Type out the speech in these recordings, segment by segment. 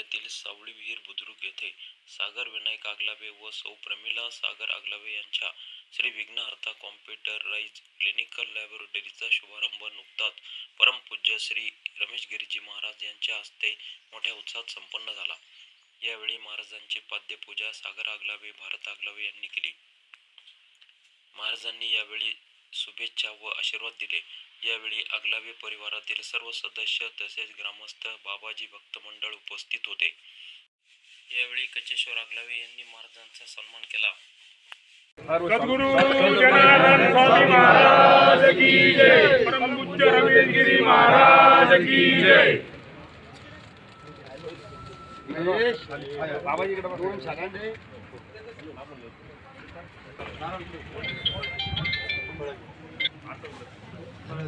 तालुक्यातील सावळी विहीर बुद्रुक येथे सागर विनायक आगलावे व सौ प्रमिला सागर आगलावे यांच्या श्री विघ्नहर्ता कॉम्प्युटराइज क्लिनिकल लॅबोरेटरीचा शुभारंभ नुकताच परमपूज्य श्री रमेश गिरीजी महाराज यांच्या हस्ते मोठ्या उत्साहात संपन्न झाला। यावेळी महाराजांची पाद्यपूजा सागर आगलावे भारत आगलावे यांनी केली। महाराजांनी यावेळी शुभेच्छा व आशीर्वाद दिले। यावेळी आगलावे परिवारातील सर्व सदस्य तसेच ग्रामस्थ बाबाजी भक्त मंडळ उपस्थित होते। यावेळी कचेश्वर आगलावे यांनी महाराजांचा सन्मान केला। सद्गुरु जनार्दन स्वामी महाराज की जय। परमपूज्य रमेश गिरी महाराज की जय। बाबाजी कडे दोन सेकंड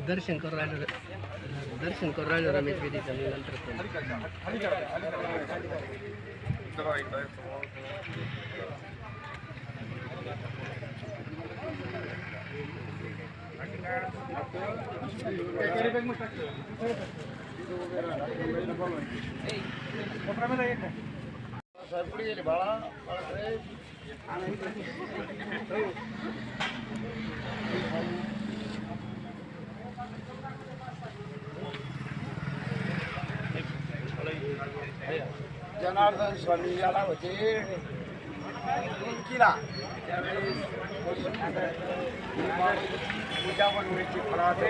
दर्शन करू राहिलो रमेश गिरीचं नंतर जनार्दन स्वामी याला होते किला पूजा बनवायची फळाचं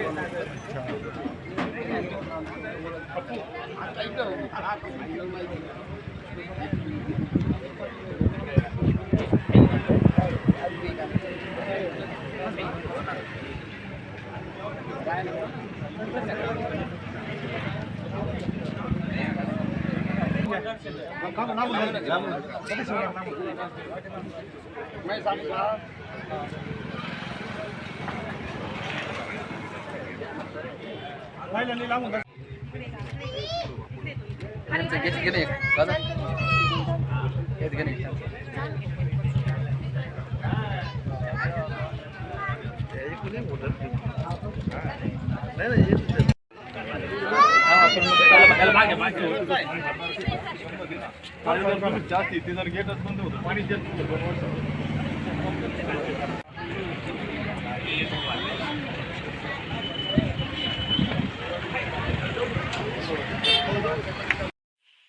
जास्त इथे जर गेटच बंद होतं पाणी देत नव्हतं 2 वर्ष।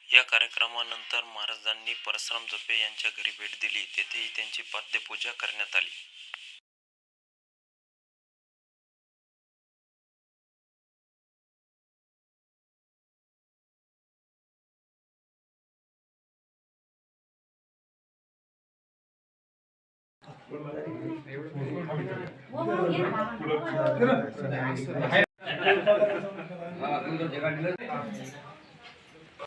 या कार्यक्रमानंतर महाराजांनी परशुराम जपे यांच्या घरी भेट दिली। तेथेही त्यांची पाद्यपूजा करण्यात आली। जगा